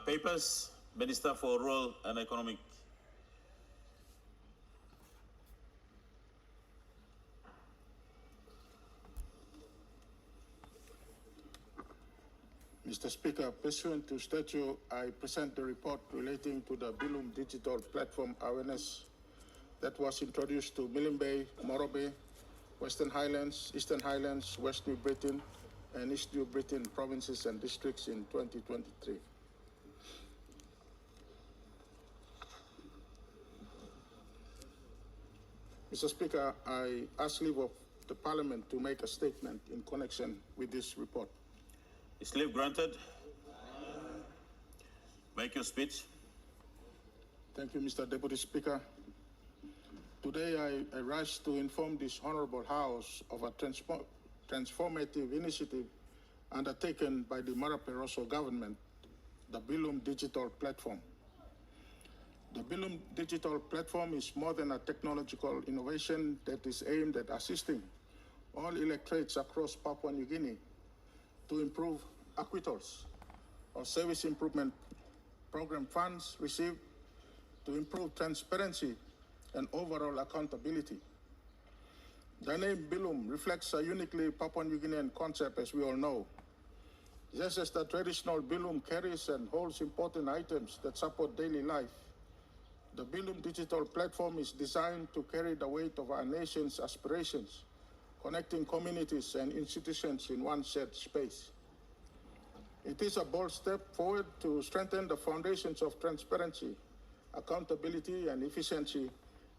Papers, Minister for Rural and Economic. Mr. Speaker, pursuant to statute, I present the report relating to the Bilum digital platform awareness that was introduced to Milne Bay, Morobe, Western Highlands, Eastern Highlands, West New Britain, and East New Britain provinces and districts in 2023. Mr. Speaker, I ask leave of the Parliament to make a statement in connection with this report. Is leave granted? Make your speech. Thank you, Mr. Deputy Speaker. Today I rise to inform this Honorable House of a transformative initiative undertaken by the Marape-Rosso government, the Bilum digital platform. The Bilum digital platform is more than a technological innovation that is aimed at assisting all electorates across Papua New Guinea to improve acquittals or service improvement program funds received, to improve transparency and overall accountability. The name Bilum reflects a uniquely Papua New Guinean concept, as we all know. Just as the traditional Bilum carries and holds important items that support daily life, the Bilum digital platform is designed to carry the weight of our nation's aspirations, connecting communities and institutions in one shared space. It is a bold step forward to strengthen the foundations of transparency, accountability, and efficiency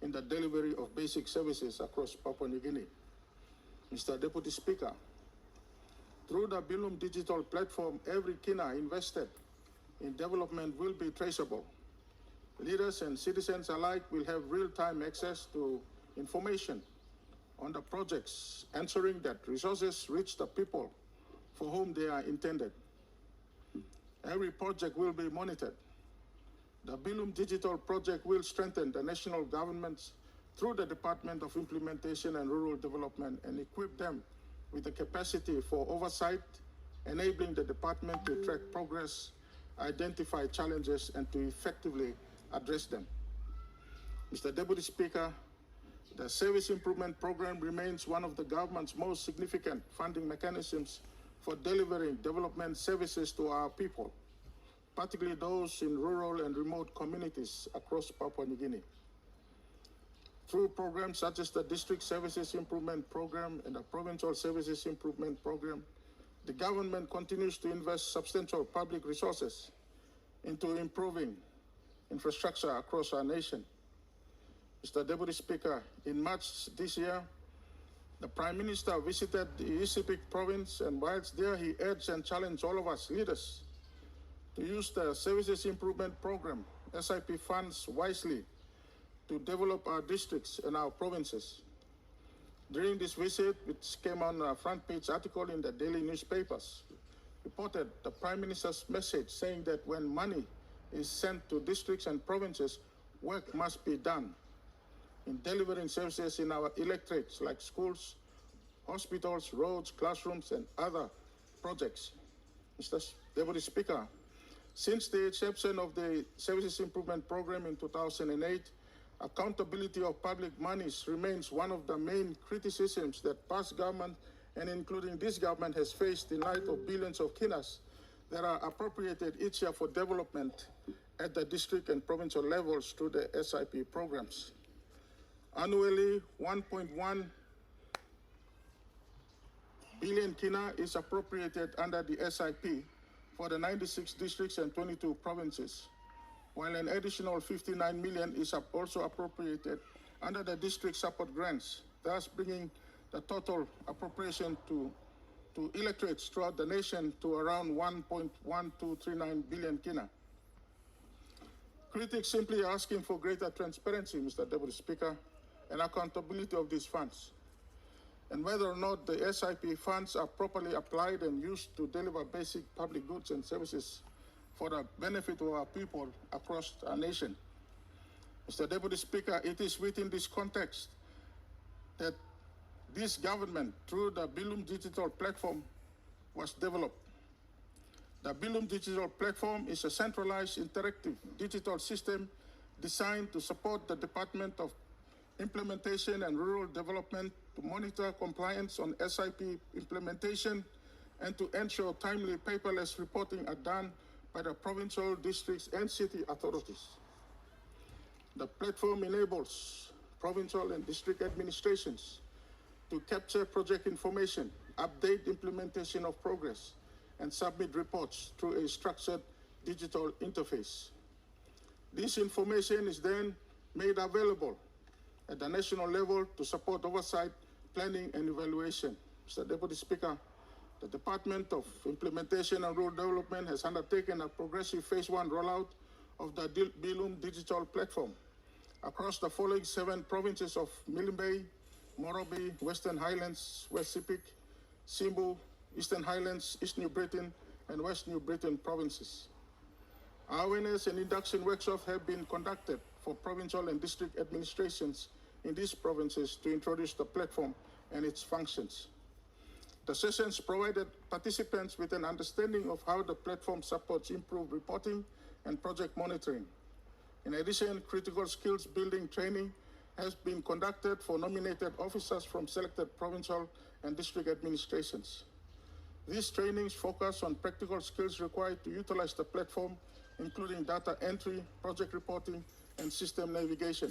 in the delivery of basic services across Papua New Guinea. Mr. Deputy Speaker, through the Bilum digital platform, every kina invested in development will be traceable. Leaders and citizens alike will have real-time access to information on the projects, ensuring that resources reach the people for whom they are intended. Every project will be monitored. The Bilum digital project will strengthen the national governments through the Department of Implementation and Rural Development and equip them with the capacity for oversight, enabling the department to track progress, identify challenges, and to effectively address them. Mr. Deputy Speaker, the Service Improvement Program remains one of the government's most significant funding mechanisms for delivering development services to our people, particularly those in rural and remote communities across Papua New Guinea. Through programs such as the District Services Improvement Program and the Provincial Services Improvement Program, the government continues to invest substantial public resources into improving infrastructure across our nation. Mr. Deputy Speaker, in March this year, the Prime Minister visited the East Pacific province, and whilst there he urged and challenged all of us leaders to use the Services Improvement Program, SIP funds wisely to develop our districts and our provinces. During this visit, which came on a front page article in the daily newspapers, reported the Prime Minister's message saying that when money is sent to districts and provinces, work must be done in delivering services in our electorates like schools, hospitals, roads, classrooms, and other projects. Mr. Deputy Speaker, since the inception of the Services Improvement Program in 2008, accountability of public monies remains one of the main criticisms that past government, and including this government, has faced in light of billions of kinas that are appropriated each year for development at the district and provincial levels through the SIP programs. Annually, 1.1 billion kina is appropriated under the SIP for the 96 districts and 22 provinces, while an additional 59 million is also appropriated under the district support grants, thus bringing the total appropriation to electorates throughout the nation to around 1.1239 billion kina. Critics simply asking for greater transparency, Mr. Deputy Speaker, and accountability of these funds, and whether or not the SIP funds are properly applied and used to deliver basic public goods and services for the benefit of our people across our nation. Mr. Deputy Speaker, it is within this context that this government, through the Bilum digital platform, was developed. The Bilum digital platform is a centralized interactive digital system designed to support the Department of Implementation and Rural Development to monitor compliance on SIP implementation and to ensure timely paperless reporting are done by the provincial, districts, and city authorities. The platform enables provincial and district administrations to capture project information, update implementation of progress, and submit reports through a structured digital interface. This information is then made available at the national level to support oversight, planning, and evaluation. Mr. Deputy Speaker, the Department of Implementation and Rural Development has undertaken a progressive phase 1 rollout of the Bilum digital platform across the following 7 provinces of Milne Bay, Morobe, Western Highlands, West Sepik, Simbu, Eastern Highlands, East New Britain, and West New Britain provinces. Awareness and induction workshops have been conducted for provincial and district administrations in these provinces to introduce the platform and its functions. The sessions provided participants with an understanding of how the platform supports improved reporting and project monitoring. In addition, critical skills building training has been conducted for nominated officers from selected provincial and district administrations. These trainings focus on practical skills required to utilize the platform, including data entry, project reporting, and system navigation.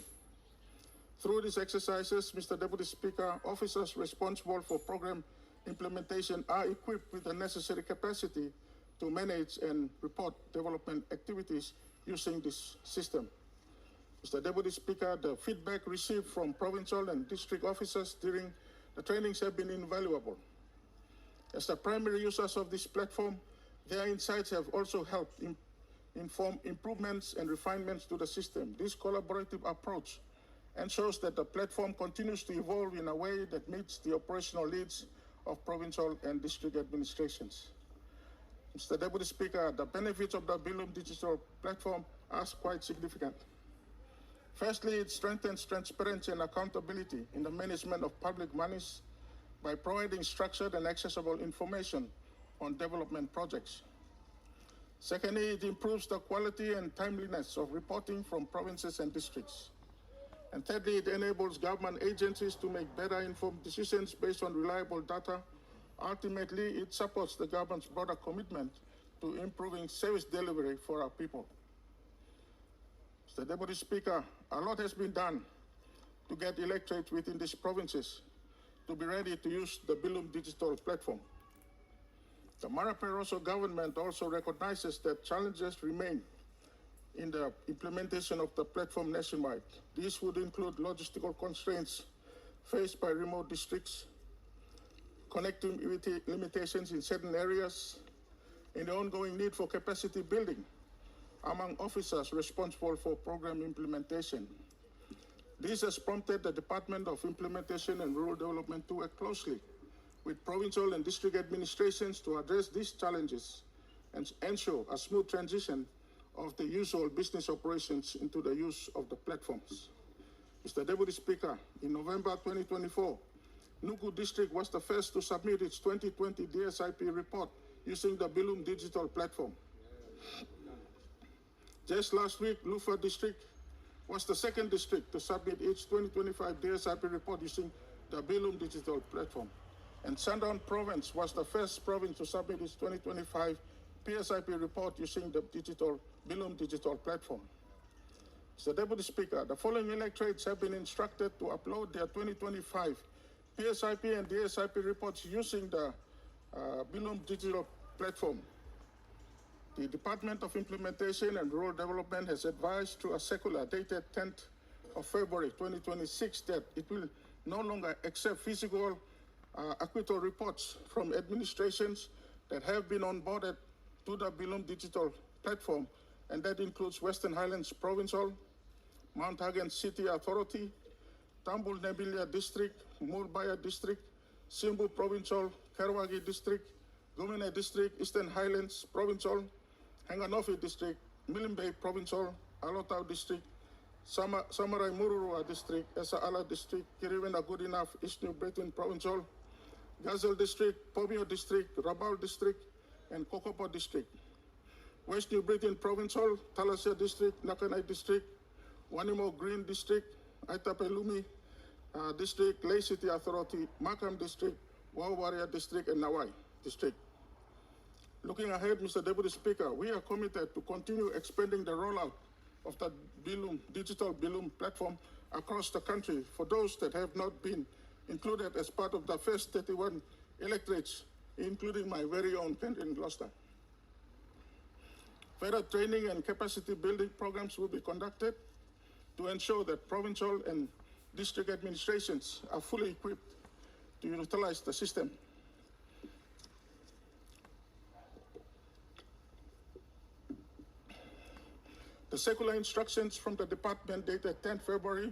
Through these exercises, Mr. Deputy Speaker, officers responsible for program implementation are equipped with the necessary capacity to manage and report development activities using this system. Mr. Deputy Speaker, the feedback received from provincial and district officers during the trainings have been invaluable. As the primary users of this platform, their insights have also helped inform improvements and refinements to the system. This collaborative approach ensures that the platform continues to evolve in a way that meets the operational needs of provincial and district administrations. Mr. Deputy Speaker, the benefits of the Bilum digital platform are quite significant. Firstly, it strengthens transparency and accountability in the management of public monies by providing structured and accessible information on development projects. Secondly, it improves the quality and timeliness of reporting from provinces and districts. And thirdly, it enables government agencies to make better informed decisions based on reliable data. Ultimately, it supports the government's broader commitment to improving service delivery for our people. Mr. Deputy Speaker, a lot has been done to get electorates within these provinces to be ready to use the Bilum digital platform. The Marape-Rosso government also recognizes that challenges remain in the implementation of the platform nationwide. These would include logistical constraints faced by remote districts, connectivity limitations in certain areas, and the ongoing need for capacity building among officers responsible for program implementation. This has prompted the Department of Implementation and Rural Development to work closely with provincial and district administrations to address these challenges and ensure a smooth transition of the usual business operations into the use of the platforms. Mr. Deputy Speaker, in November 2024, Nuku District was the first to submit its 2020 DSIP report using the Bilum digital platform. Just last week, Lufa District was the second district to submit its 2025 DSIP report using the Bilum digital platform. And Sandaun Province was the first province to submit its 2025 PSIP report using the Bilum digital platform. Mr. Deputy Speaker, the following electorates have been instructed to upload their 2025 PSIP and DSIP reports using the Bilum digital platform. The Department of Implementation and Rural Development has advised through a circular dated 10th of February 2026 that it will no longer accept physical acquittal reports from administrations that have been onboarded to the Bilum digital platform, and that includes Western Highlands Provincial, Mount Hagen City Authority, Tambul Nebilia District, Mulbaya District, Simbu Provincial, Karawagi District, Guinea District, Eastern Highlands Provincial, Hanganofi District, Milne Bay Provincial, Alotau District, Samarai Mururua District, Esa Ala District, Kirivena Goodenough, East New Britain Provincial, Gazelle District, Pomio District, Rabaul District, and Kokopo District, West New Britain Provincial, Talasia District, Nakanai District, Wanimo Green District, Aitapelumi District, Lay City Authority, Makam District, Wawaria District, and Nawai District. Looking ahead, Mr. Deputy Speaker, we are committed to continue expanding the rollout of the Bilum, digital Bilum platform across the country for those that have not been included as part of the first 31 electorates, including my very own country in Gloucester. Further training and capacity building programs will be conducted to ensure that provincial and district administrations are fully equipped to utilize the system. The circular instructions from the department dated 10 February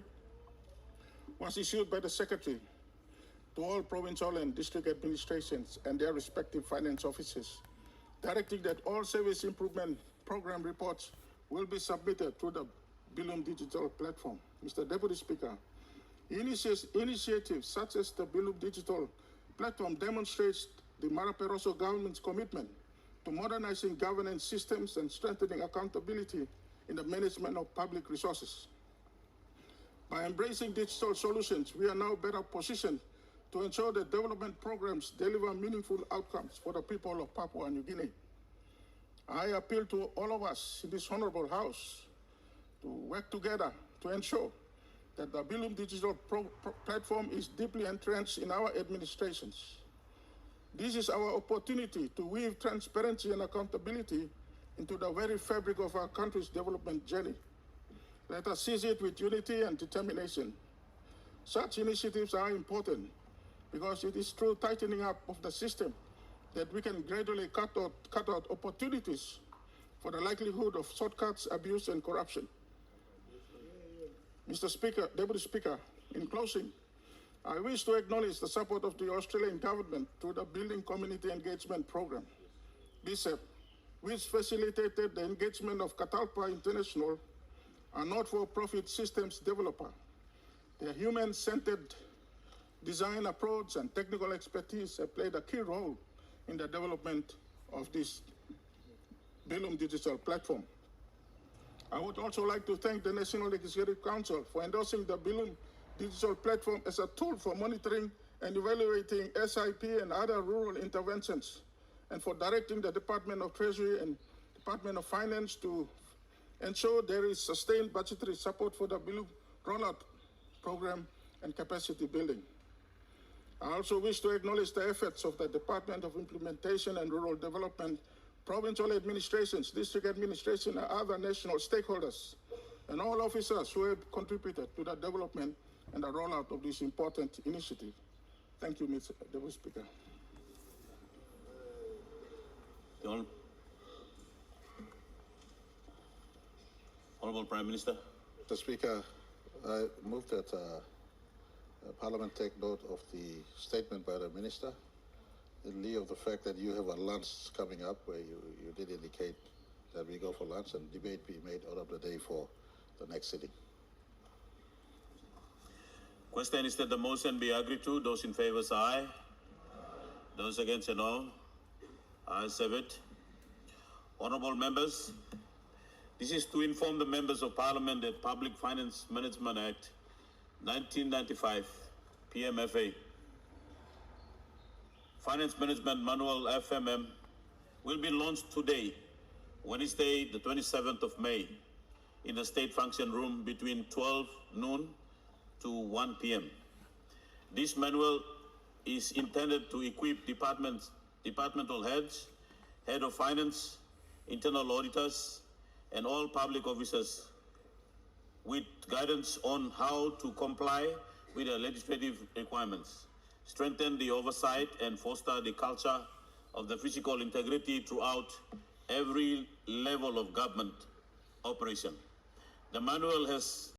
was issued by the Secretary to all provincial and district administrations and their respective finance offices, directing that all service improvement program reports will be submitted through the Bilum digital platform. Mr. Deputy Speaker, initiatives such as the Bilum digital platform demonstrates the Maraperoso government's commitment to modernizing governance systems and strengthening accountability in the management of public resources. By embracing digital solutions, we are now better positioned to ensure that development programs deliver meaningful outcomes for the people of Papua New Guinea. I appeal to all of us in this honorable House to work together to ensure that the Bilum digital platform is deeply entrenched in our administrations. This is our opportunity to weave transparency and accountability into the very fabric of our country's development journey. Let us seize it with unity and determination. Such initiatives are important because it is through tightening up of the system that we can gradually cut out opportunities for the likelihood of shortcuts, abuse, and corruption. Mr. Speaker, Deputy Speaker, in closing, I wish to acknowledge the support of the Australian government through the Building Community Engagement Program, BSEP, which facilitated the engagement of Catalpa International, a not-for-profit systems developer. Their human-centered design approach and technical expertise have played a key role in the development of this Bilum digital platform. I would also like to thank the National Executive Council for endorsing the Bilum digital platform as a tool for monitoring and evaluating SIP and other rural interventions, and for directing the Department of Treasury and Department of Finance to ensure there is sustained budgetary support for the Bilum rollout program and capacity building. I also wish to acknowledge the efforts of the Department of Implementation and Rural Development, provincial administrations, district administration, and other national stakeholders, and all officers who have contributed to the development and the rollout of this important initiative. Thank you, Mr. Deputy Speaker. Honorable Prime Minister. Mr. Speaker, I move that Parliament take note of the statement by the Minister in lieu of the fact that you have a lunch coming up where you did indicate that we go for lunch and debate be made out of the day for the next sitting. Question is that the motion be agreed to. Those in favor say aye. Those against say no. Ayes have it. Honorable members, this is to inform the members of Parliament that Public Finance Management Act 1995, PMFA, Finance Management Manual FMM, will be launched today, Wednesday, the 27th of May, in the State Function Room between 12 noon to 1 p.m. This manual is intended to equip departmental heads, head of finance, internal auditors, and all public officers with guidance on how to comply with the legislative requirements, strengthen the oversight, and foster the culture of the physical integrity throughout every level of government operation. The manual has